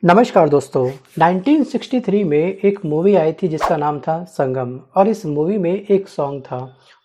नमस्कार दोस्तों। 1963 में एक मूवी आई थी जिसका नाम था संगम और इस मूवी में एक सॉन्ग था,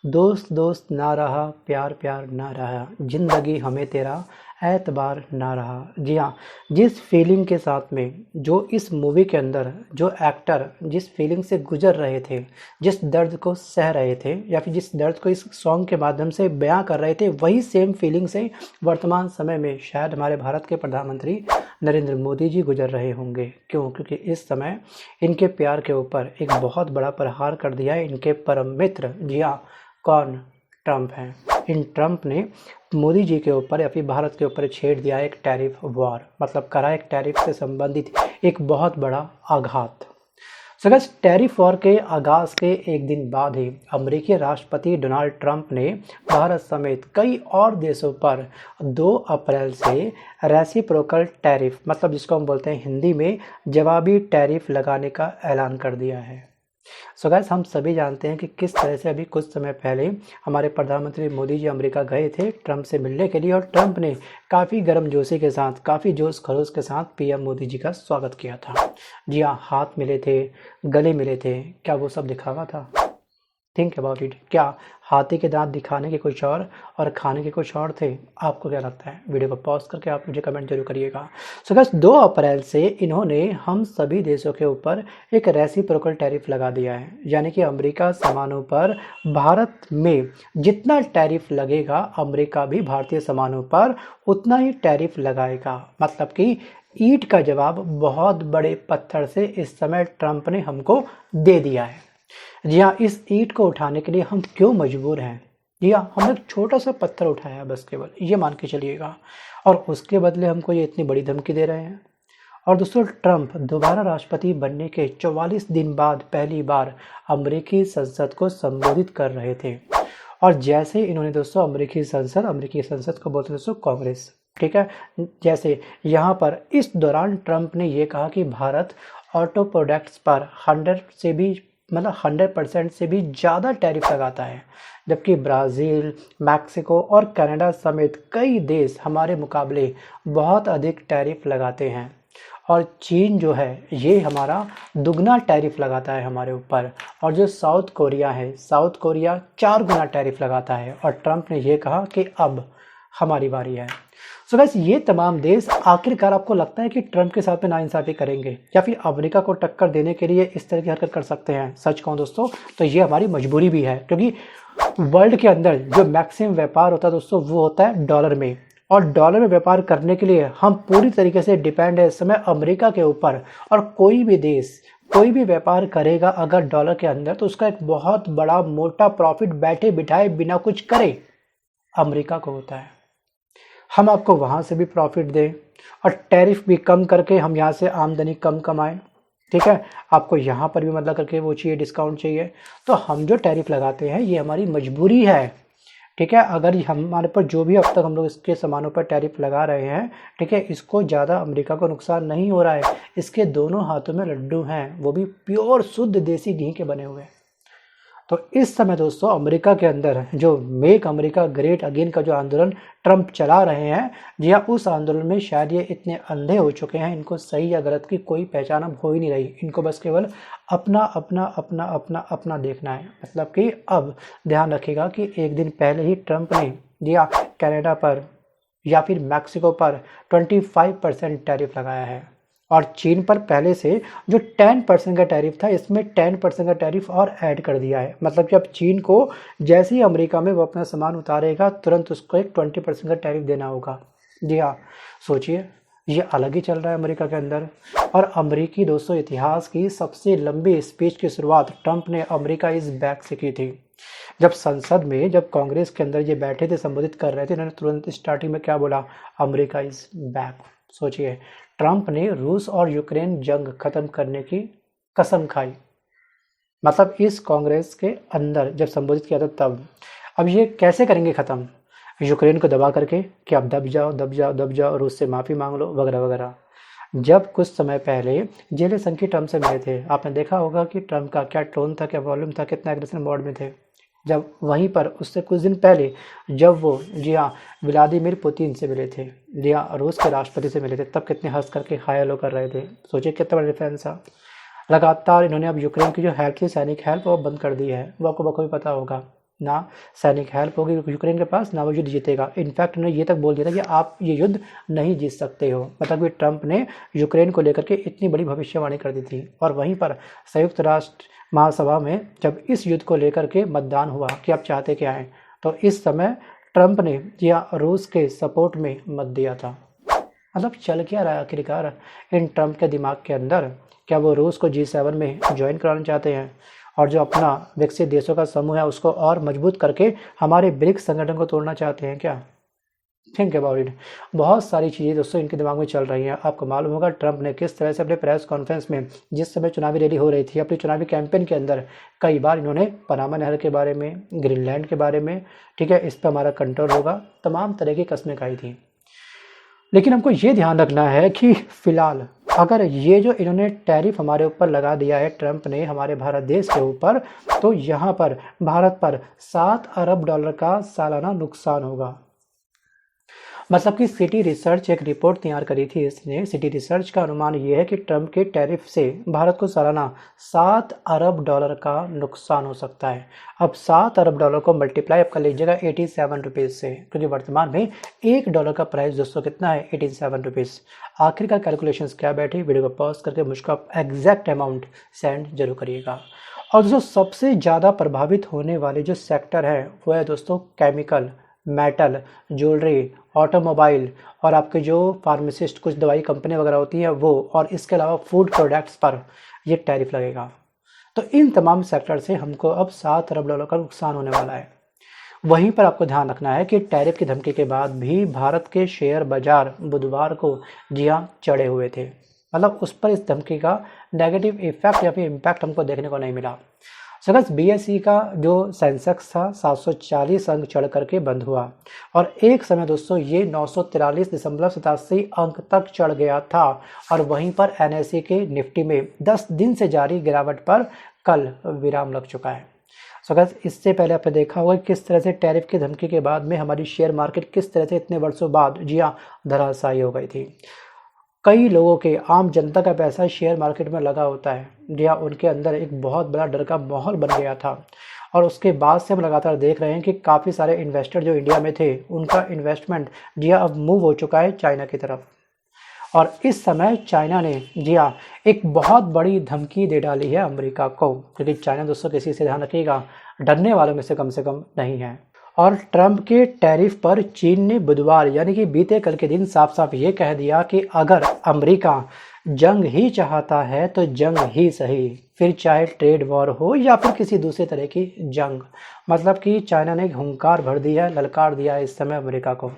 दोस्त दोस्त ना रहा, प्यार प्यार ना रहा, जिंदगी हमें तेरा एतबार ना रहा। जी हाँ, जिस फीलिंग के साथ में जो इस मूवी के अंदर जो एक्टर जिस फीलिंग से गुजर रहे थे, जिस दर्द को सह रहे थे या फिर जिस दर्द को इस सॉन्ग के माध्यम से बयां कर रहे थे, वही सेम फीलिंग से वर्तमान समय में शायद हमारे भारत के प्रधानमंत्री नरेंद्र मोदी जी गुजर रहे होंगे। क्यों? क्योंकि इस समय इनके प्यार के ऊपर एक बहुत बड़ा प्रहार कर दिया है इनके परम मित्र, जी हाँ, कौन? ट्रंप हैं। इन ट्रंप ने मोदी जी के ऊपर या फिर भारत के ऊपर छेड़ दिया एक टैरिफ वॉर, मतलब करा एक टैरिफ से संबंधित एक बहुत बड़ा आघात। सगस टैरिफ वॉर के आगाज के एक दिन बाद ही अमेरिकी राष्ट्रपति डोनाल्ड ट्रंप ने भारत समेत कई और देशों पर 2 अप्रैल से रेसिप्रोकल टैरिफ, मतलब जिसको हम बोलते हैं हिंदी में जवाबी टैरिफ लगाने का ऐलान कर दिया है। सो गाइस, हम सभी जानते हैं कि किस तरह से अभी कुछ समय पहले हमारे प्रधानमंत्री मोदी जी अमेरिका गए थे ट्रंप से मिलने के लिए और ट्रंप ने काफ़ी गर्मजोशी के साथ, काफ़ी जोश खरोश के साथ पीएम मोदी जी का स्वागत किया था। जी हाँ, हाथ मिले थे, गले मिले थे। क्या वो सब दिखावा था? Think about it. क्या हाथी के दांत दिखाने के कुछ और खाने के कुछ और थे? आपको क्या लगता है? वीडियो को पॉज करके आप मुझे कमेंट जरूर करिएगा। सो गाइस, 2 अप्रैल से इन्होंने हम सभी देशों के ऊपर एक रेसिप्रोकल टैरिफ लगा दिया है, यानी कि अमेरिका सामानों पर भारत में जितना टैरिफ लगेगा अमेरिका भी भारतीय सामानों पर उतना ही टैरिफ लगाएगा। मतलब कि ईंट का जवाब बहुत बड़े पत्थर से इस समय ट्रंप ने हमको दे दिया है। जी हाँ, इस ईंट को उठाने के लिए हम क्यों मजबूर हैं? जी हाँ, हमने एक छोटा सा पत्थर उठाया है बस, केवल ये मान के चलिएगा, और उसके बदले हमको ये इतनी बड़ी धमकी दे रहे हैं। और दोस्तों, ट्रंप दोबारा राष्ट्रपति बनने के 44 दिन बाद पहली बार अमेरिकी संसद को संबोधित कर रहे थे। और जैसे इन्होंने दोस्तों अमेरिकी संसद को बोलते हैं दोस्तों कांग्रेस, ठीक है। जैसे यहाँ पर इस दौरान ट्रंप ने ये कहा कि भारत ऑटो प्रोडक्ट्स पर 100% से भी ज़्यादा टैरिफ लगाता है, जबकि ब्राज़ील, मैक्सिको और कनाडा समेत कई देश हमारे मुकाबले बहुत अधिक टैरिफ लगाते हैं। और चीन जो है ये हमारा दुगना टैरिफ लगाता है हमारे ऊपर, और जो साउथ कोरिया है, साउथ कोरिया 4 गुना टैरिफ लगाता है। और ट्रंप ने ये कहा कि अब हमारी बारी है। सो गाइस, ये तमाम देश आखिरकार आपको लगता है कि ट्रंप के साथ में नाइंसाफ़ी करेंगे या फिर अमेरिका को टक्कर देने के लिए इस तरह की हरकत कर सकते हैं? सच कहूं दोस्तों, तो ये हमारी मजबूरी भी है, क्योंकि वर्ल्ड के अंदर जो मैक्सिमम व्यापार होता है दोस्तों वो होता है डॉलर में, और डॉलर में व्यापार करने के लिए हम पूरी तरीके से डिपेंड है इस समय अमेरिका के ऊपर। और कोई भी देश कोई भी व्यापार करेगा अगर डॉलर के अंदर, तो उसका एक बहुत बड़ा मोटा प्रॉफिट बैठे बिठाए बिना कुछ करे अमेरिका को होता है। हम आपको वहाँ से भी प्रॉफिट दें और टैरिफ भी कम करके हम यहाँ से आमदनी कम कमाएं, ठीक है। आपको यहाँ पर भी मतलब करके वो चाहिए, डिस्काउंट चाहिए, तो हम जो टैरिफ लगाते हैं ये हमारी मजबूरी है, ठीक है। अगर हमारे पर जो भी अब तक हम लोग इसके सामानों पर टैरिफ लगा रहे हैं, ठीक है, इसको ज़्यादा अमेरिका को नुकसान नहीं हो रहा है। इसके दोनों हाथों में लड्डू हैं, वो भी प्योर शुद्ध देसी घी के बने हुए। तो इस समय दोस्तों अमेरिका के अंदर जो मेक अमेरिका ग्रेट अगेन का जो आंदोलन ट्रंप चला रहे हैं, जी हाँ, उस आंदोलन में शायद ये इतने अंधे हो चुके हैं, इनको सही या गलत की कोई पहचान अब हो ही नहीं रही। इनको बस केवल अपना अपना अपना अपना अपना देखना है। मतलब कि अब ध्यान रखिएगा कि एक दिन पहले ही ट्रंप ने, जी हाँ, कनाडा पर या फिर मैक्सिको पर 25% टैरिफ लगाया है, और चीन पर पहले से जो 10% का टैरिफ था इसमें 10% का टैरिफ और ऐड कर दिया है। मतलब कि अब चीन को जैसे ही अमेरिका में वो अपना सामान उतारेगा तुरंत उसको एक 20% का टैरिफ देना होगा। जी हाँ, सोचिए, ये अलग ही चल रहा है अमेरिका के अंदर। और अमेरिकी दोस्तों इतिहास की सबसे लंबी स्पीच की शुरुआत ट्रंप ने अमेरिका इज बैक से की थी। जब संसद में, जब कांग्रेस के अंदर ये बैठे थे, संबोधित कर रहे थे, इन्होंने तुरंत स्टार्टिंग में क्या बोला? America is back. सोचिए, ट्रंप ने रूस और यूक्रेन जंग खत्म करने की कसम खाई, मतलब इस कांग्रेस के अंदर जब संबोधित किया था तब। अब ये कैसे करेंगे खत्म? यूक्रेन को दबा करके कि आप दब जाओ दब जाओ दब जाओ, रूस से माफ़ी मांग लो, वगैरह वगैरह। जब कुछ समय पहले जेलेंस्की ट्रंप से मिले थे, आपने देखा होगा कि ट्रंप का क्या टोन था, क्या वॉल्यूम था, कितना एग्रेसिव मोड में थे। जब वहीं पर उससे कुछ दिन पहले जब वो जी हाँ व्लादिमीर पुतिन से मिले थे, जी हाँ रूस के राष्ट्रपति से मिले थे, तब कितने हंस करके हाय हेलो कर रहे थे। सोचिए कितना बड़ा डिफरेंस था। लगातार इन्होंने अब यूक्रेन की जो हेल्प थी, सैनिक हेल्प, वो बंद कर दी है। वो आपको बखूबी पता होगा, ना सैनिक हेल्प होगी यूक्रेन के पास, ना वो युद्ध जीतेगा। इनफैक्ट उन्होंने ये तक बोल दिया था कि आप ये युद्ध नहीं जीत सकते हो। मतलब कि ट्रंप ने यूक्रेन को लेकर के इतनी बड़ी भविष्यवाणी कर दी थी। और वहीं पर संयुक्त राष्ट्र महासभा में जब इस युद्ध को लेकर के मतदान हुआ कि आप चाहते क्या हैं, तो इस समय ट्रंप ने या रूस के सपोर्ट में मत दिया था। मतलब चल क्या रहा है आखिरकार इन ट्रंप के दिमाग के अंदर? क्या वो रूस को G7 में ज्वाइन कराना चाहते हैं और जो अपना विकसित देशों का समूह है उसको और मजबूत करके हमारे ब्रिक्स संगठन को तोड़ना चाहते हैं क्या? Think about it. बहुत सारी चीज़ें दोस्तों इनके दिमाग में चल रही हैं। आपको मालूम होगा ट्रंप ने किस तरह से अपने प्रेस कॉन्फ्रेंस में, जिस समय चुनावी रैली हो रही थी, अपनी चुनावी कैंपेन के अंदर कई बार इन्होंने पनामा नहर के बारे में, ग्रीनलैंड के बारे में, ठीक है, इस पर हमारा कंट्रोल होगा, तमाम तरह की कस्में खाई थी। लेकिन हमको ये ध्यान रखना है कि फिलहाल अगर ये जो इन्होंने टैरिफ हमारे ऊपर लगा दिया है ट्रंप ने हमारे भारत देश के ऊपर, तो यहाँ पर भारत पर 7 अरब डॉलर का सालाना नुकसान होगा। मतलब कि सिटी रिसर्च एक रिपोर्ट तैयार करी थी इसने। सिटी रिसर्च का अनुमान ये है कि ट्रंप के टैरिफ से भारत को सालाना 7 अरब डॉलर का नुकसान हो सकता है। अब 7 अरब डॉलर को मल्टीप्लाई आप कर लीजिएगा 87 रुपीज़ से, क्योंकि वर्तमान में $1 का प्राइस दोस्तों कितना है, 87 रुपीज़। आखिरकार कैलकुलेशंस क्या बैठी, वीडियो को पॉज करके मुझको आप एग्जैक्ट अमाउंट सेंड जरूर करिएगा। और दोस्तों सबसे ज़्यादा प्रभावित होने वाले जो सेक्टर है वो है दोस्तों केमिकल, मेटल, ज्वेलरी, ऑटोमोबाइल और आपके जो फार्मासिस्ट कुछ दवाई कंपनी वगैरह होती हैं वो, और इसके अलावा फूड प्रोडक्ट्स पर ये टैरिफ लगेगा। तो इन तमाम सेक्टर से हमको अब 7 अरब डॉलर का नुकसान होने वाला है। वहीं पर आपको ध्यान रखना है कि टैरिफ की धमकी के बाद भी भारत के शेयर बाजार बुधवार को जी हाँ चढ़े हुए थे। मतलब उस पर इस धमकी का नेगेटिव इफेक्ट या फिर इम्पैक्ट हमको देखने को नहीं मिला। सगस BSE का जो सेंसेक्स था 740 अंक चढ़ करके बंद हुआ और एक समय दोस्तों ये 943.87 अंक तक चढ़ गया था। और वहीं पर NSE के निफ्टी में 10 दिन से जारी गिरावट पर कल विराम लग चुका है। सगस इससे पहले आपने देखा होगा किस तरह से टैरिफ की धमकी के बाद में हमारी शेयर मार्केट किस तरह से इतने वर्षों बाद जी हाँ धराशायी हो गई थी। कई लोगों के, आम जनता का पैसा शेयर मार्केट में लगा होता है, जी हाँ उनके अंदर एक बहुत बड़ा डर का माहौल बन गया था। और उसके बाद से हम लगातार देख रहे हैं कि काफ़ी सारे इन्वेस्टर जो इंडिया में थे उनका इन्वेस्टमेंट जी हाँ अब मूव हो चुका है चाइना की तरफ। और इस समय चाइना ने जी हाँ एक बहुत बड़ी धमकी दे डाली है अमेरिका को, क्योंकि चाइना दोस्तों किसी से ध्यान रखिएगा डरने वालों में से कम नहीं है। और ट्रंप के टैरिफ पर चीन ने बुधवार यानी कि बीते कल के दिन साफ साफ ये कह दिया कि अगर अमेरिका जंग ही चाहता है तो जंग ही सही, फिर चाहे ट्रेड वॉर हो या फिर किसी दूसरे तरह की जंग। मतलब कि चाइना ने हुंकार भर दिया है, ललकार दिया है इस समय अमेरिका को।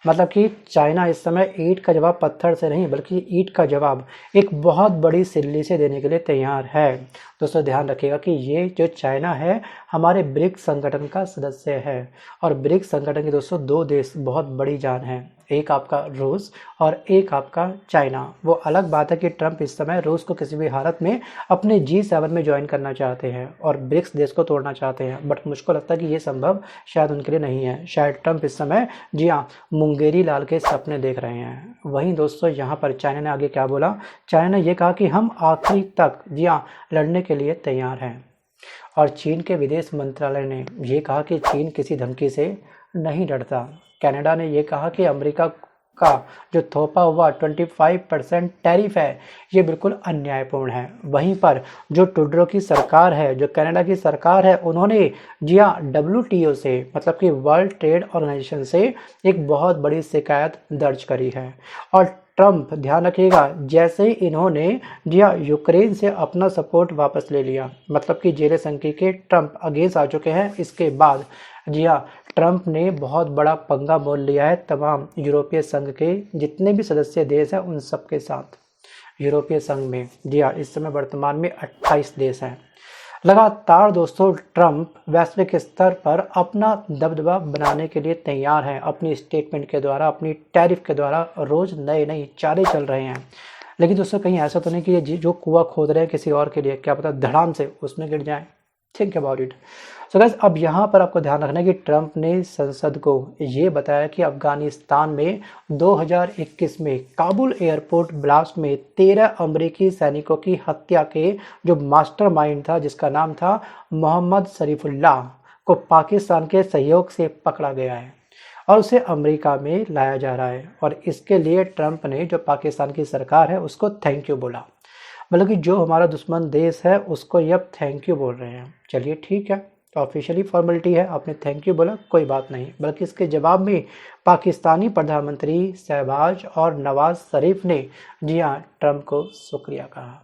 मतलब कि चाइना इस समय ईंट का जवाब पत्थर से नहीं बल्कि ईंट का जवाब एक बहुत बड़ी सिल्ली से देने के लिए तैयार है। दोस्तों ध्यान रखिएगा कि ये जो चाइना है हमारे ब्रिक्स संगठन का सदस्य है और ब्रिक्स संगठन के दोस्तों 2 देश बहुत बड़ी जान है, एक आपका रूस और एक आपका चाइना। वो अलग बात है कि ट्रंप इस समय रूस को किसी भी हालत में अपने G7 में ज्वाइन करना चाहते हैं और ब्रिक्स देश को तोड़ना चाहते हैं, बट मुझको लगता है कि ये संभव शायद उनके लिए नहीं है। शायद ट्रंप इस समय जी हाँ मुंगेरी लाल के सपने देख रहे हैं। वहीं दोस्तों यहाँ पर चाइना ने आगे क्या बोला, चाइना ने ये कहा कि हम आखिरी तक जी हाँ लड़ने के लिए तैयार हैं। और चीन के विदेश मंत्रालय ने ये कहा कि चीन किसी धमकी से नहीं डरता। कनाडा ने यह कहा कि अमेरिका का जो थोपा हुआ 25% टैरिफ है ये बिल्कुल अन्यायपूर्ण है। वहीं पर जो ट्रूडो की सरकार है, जो कनाडा की सरकार है, उन्होंने जी हाँ WTO से मतलब कि वर्ल्ड ट्रेड ऑर्गेनाइजेशन से एक बहुत बड़ी शिकायत दर्ज करी है। और ट्रंप ध्यान रखिएगा जैसे ही इन्होंने जी हाँ यूक्रेन से अपना सपोर्ट वापस ले लिया, मतलब कि जेलेंस्की के ट्रंप अगेंस्ट आ चुके हैं, इसके बाद जी हाँ ट्रंप ने बहुत बड़ा पंगा मोल लिया है तमाम यूरोपीय संघ के जितने भी सदस्य देश हैं उन सब के साथ। यूरोपीय संघ में जी हाँ इस समय वर्तमान में 28 देश हैं। लगातार दोस्तों ट्रंप वैश्विक स्तर पर अपना दबदबा बनाने के लिए तैयार हैं। अपनी स्टेटमेंट के द्वारा, अपनी टैरिफ के द्वारा रोज नए नए चारे चल रहे हैं। लेकिन दोस्तों कहीं ऐसा तो नहीं कि ये जो कुआं खोद रहे हैं किसी और के लिए, क्या पता धड़ाम से उसमें गिर जाए। Think about it. So guys, अब यहाँ पर आपको ध्यान रखना है कि ट्रंप ने संसद को ये बताया कि अफगानिस्तान में 2021 में काबुल एयरपोर्ट ब्लास्ट में 13 अमेरिकी सैनिकों की हत्या के जो मास्टरमाइंड था, जिसका नाम था मोहम्मद शरीफुल्लाह, को पाकिस्तान के सहयोग से पकड़ा गया है और उसे अमेरिका में लाया जा रहा है। और इसके लिए ट्रंप ने जो पाकिस्तान की सरकार है उसको थैंक यू बोला। मतलब कि जो हमारा दुश्मन देश है उसको ये अब थैंक यू बोल रहे हैं। चलिए ठीक है, तो ऑफिशियली फॉर्मेलिटी है, आपने थैंक यू बोला, कोई बात नहीं। बल्कि इसके जवाब में पाकिस्तानी प्रधानमंत्री शहबाज और नवाज शरीफ ने जी हाँ ट्रंप को शुक्रिया कहा।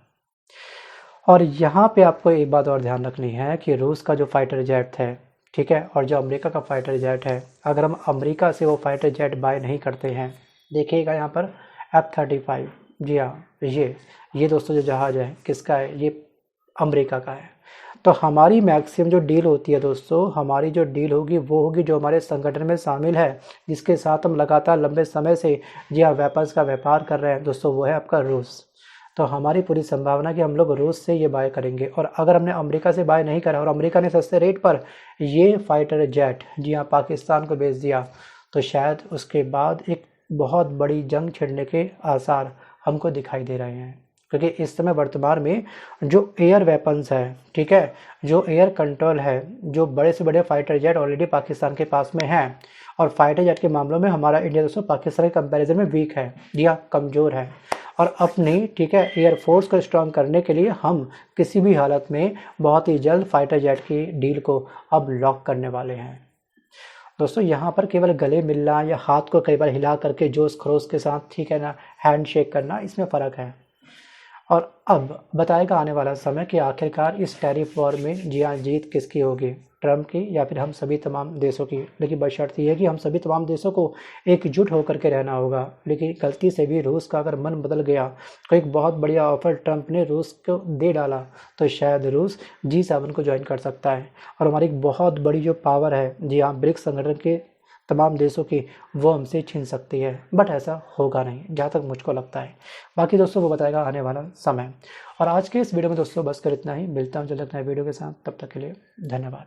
और यहाँ पे आपको एक बात और ध्यान रखनी है कि रूस का जो फाइटर जेट है, ठीक है, और जो अमेरिका का फाइटर जेट है, अगर हम अमेरिका से वो फाइटर जेट बाय नहीं करते हैं, देखिएगा यहाँ पर F-35, जी हाँ, ये दोस्तों जो जहाज़ है किसका है, ये अमेरिका का है। तो हमारी मैक्सिमम जो डील होती है दोस्तों, हमारी जो डील होगी वो होगी जो हमारे संगठन में शामिल है, जिसके साथ हम लगातार लंबे समय से जी हाँ वेपन्स का व्यापार कर रहे हैं दोस्तों, वो है आपका रूस। तो हमारी पूरी संभावना कि हम लोग रूस से ये बाय करेंगे। और अगर हमने अमेरिका से बाय नहीं करा और अमेरिका ने सस्ते रेट पर ये फाइटर जेट जी हाँ पाकिस्तान को बेच दिया, तो शायद उसके बाद एक बहुत बड़ी जंग छिड़ने के आसार हमको दिखाई दे रहे हैं। क्योंकि इस समय वर्तमान में जो एयर वेपन्स है, ठीक है, जो एयर कंट्रोल है, जो बड़े से बड़े फाइटर जेट ऑलरेडी पाकिस्तान के पास में हैं। और फाइटर जेट के मामलों में हमारा इंडिया दोस्तों पाकिस्तान के कंपैरिजन में वीक है, जी हाँ कमज़ोर है। और अपनी ठीक है एयरफोर्स को स्ट्रॉन्ग करने के लिए हम किसी भी हालत में बहुत ही जल्द फाइटर जेट की डील को अब लॉक करने वाले हैं। दोस्तों यहाँ पर केवल गले मिलना या हाथ को कई बार हिला करके जोश खरोश के साथ, ठीक है ना, हैंड शेक करना, इसमें फ़र्क है। और अब बताएगा आने वाला समय कि आखिरकार इस टैरिफ वॉर में जी हाँ जीत किसकी होगी, ट्रंप की या फिर हम सभी तमाम देशों की। लेकिन बशर्त ये है कि हम सभी तमाम देशों को एकजुट होकर के रहना होगा। लेकिन गलती से भी रूस का अगर मन बदल गया, तो एक बहुत बढ़िया ऑफर ट्रंप ने रूस को दे डाला, तो शायद रूस G7 को ज्वाइन कर सकता है और हमारी एक बहुत बड़ी जो पावर है जी हाँ ब्रिक्स संगठन के तमाम देशों की, वो हमसे छीन सकती है। बट ऐसा होगा नहीं जहाँ तक मुझको लगता है। बाकी दोस्तों वो बताएगा आने वाला समय। और आज के इस वीडियो में दोस्तों बस कर इतना ही। मिलता हूँ जल्द एक नए वीडियो के साथ, तब तक के लिए धन्यवाद।